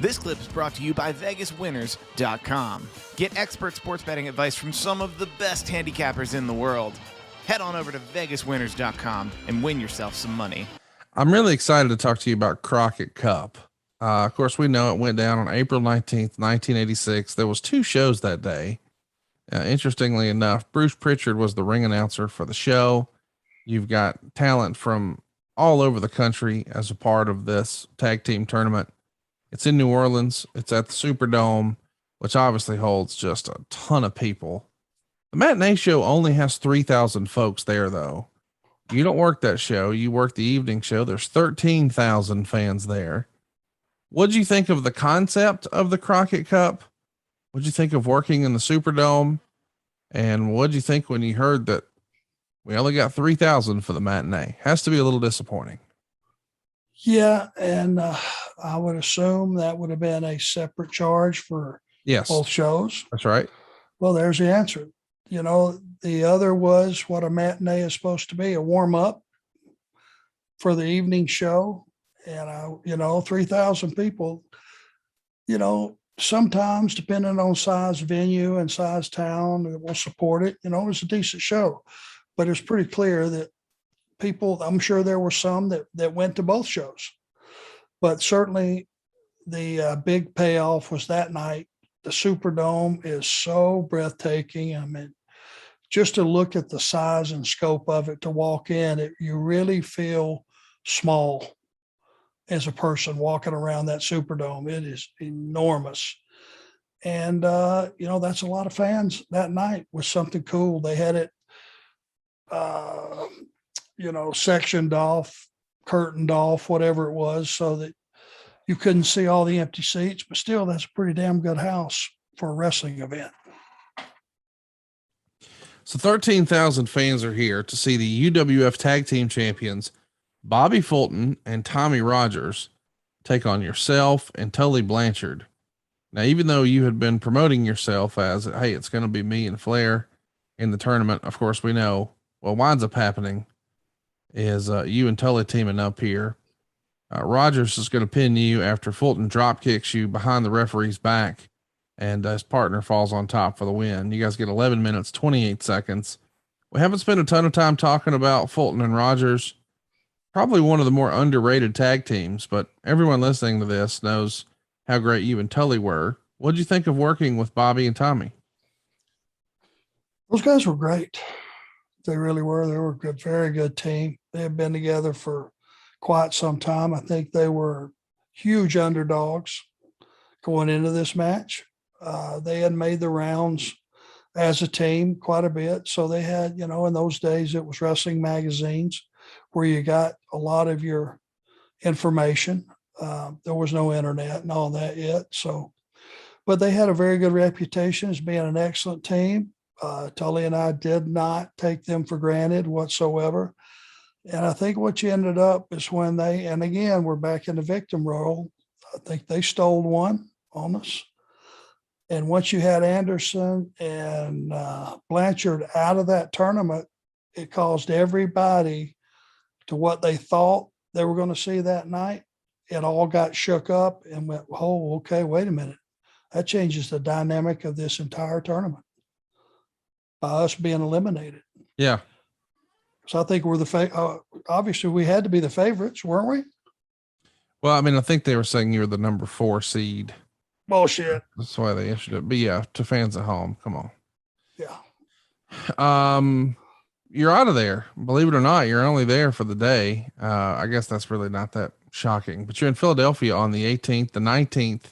This clip is brought to you by VegasWinners.com. Get expert sports betting advice from some of the best handicappers in the world. Head on over to VegasWinners.com and win yourself some money. I'm really excited to talk to you about Crockett Cup. Of course, we know it went down on April 19th, 1986. There was 2 shows that day. Interestingly enough, Bruce Pritchard was the ring announcer for the show. You've got talent from all over the country as a part of this tag team tournament. It's in New Orleans. It's at the Superdome, which obviously holds just a ton of people. The matinee show only has 3,000 folks there, though. You don't work that show. You work the evening show. There's 13,000 fans there. What'd you think of the concept of the Crockett Cup? What'd you think of working in the Superdome? And what'd you think when you heard that we only got 3,000 for the matinee? Has to be a little disappointing. Yeah, and I would assume that would have been a separate charge for both shows. That's right. Well, there's the answer. You know, the other was what a matinee is supposed to be, a warm-up for the evening show. And, 3,000 people, sometimes depending on size venue and size town, it will support it. It's a decent show. But it's pretty clear that people, I'm sure there were some that went to both shows, but certainly the big payoff was that night. The Superdome is so breathtaking. I mean, just to look at the size and scope of it, to walk in, you really feel small as a person walking around that Superdome. It is enormous. And, that's a lot of fans that night. Was something cool. They had it, sectioned off, curtained off, whatever it was, so that you couldn't see all the empty seats, but still that's a pretty damn good house for a wrestling event. So 13,000 fans are here to see the UWF tag team champions, Bobby Fulton and Tommy Rogers, take on yourself and Tully Blanchard. Now, even though you had been promoting yourself as, hey, it's going to be me and Flair in the tournament, of course, we know what winds up happening is you and Tully teaming up here. Rogers is going to pin you after Fulton drop kicks you behind the referee's back, and his partner falls on top for the win. You guys get 11 minutes, 28 seconds. We haven't spent a ton of time talking about Fulton and Rogers, probably one of the more underrated tag teams, but everyone listening to this knows how great you and Tully were. What'd you think of working with Bobby and Tommy? Those guys were great. They really were. They were a good, very good team. They had been together for quite some time. I think they were huge underdogs going into this match. They had made the rounds as a team quite a bit. So they had, in those days, it was wrestling magazines where you got a lot of your information. There was no internet and all that yet. So, but they had a very good reputation as being an excellent team. Tully and I did not take them for granted whatsoever. And I think what you ended up is when and again, we're back in the victim role. I think they stole one on us. And once you had Anderson and Blanchard out of that tournament, it caused everybody to what they thought they were going to see that night. It all got shook up and went, oh, okay, wait a minute. That changes the dynamic of this entire tournament by us being eliminated. Yeah. So I think we're obviously we had to be the favorites, weren't we? Well, I mean, I think they were saying you're the number 4 seed. Bullshit. That's why they issued it. But yeah, to fans at home, come on. Yeah. You're out of there. Believe it or not, you're only there for the day. I guess that's really not that shocking, but you're in Philadelphia on the 18th, the 19th,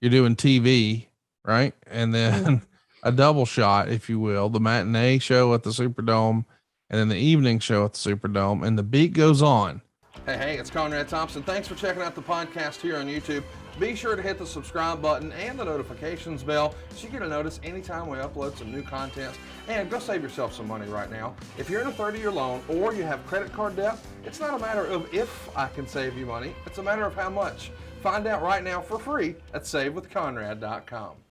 you're doing TV, right? And then a double shot, if you will, the matinee show at the Superdome and then the evening show at the Superdome, and the beat goes on. Hey, it's Conrad Thompson. Thanks for checking out the podcast here on YouTube. Be sure to hit the subscribe button and the notifications bell so you get a notice anytime we upload some new content. And go save yourself some money right now. If you're in a 30-year loan or you have credit card debt, it's not a matter of if I can save you money. It's a matter of how much. Find out right now for free at SaveWithConrad.com.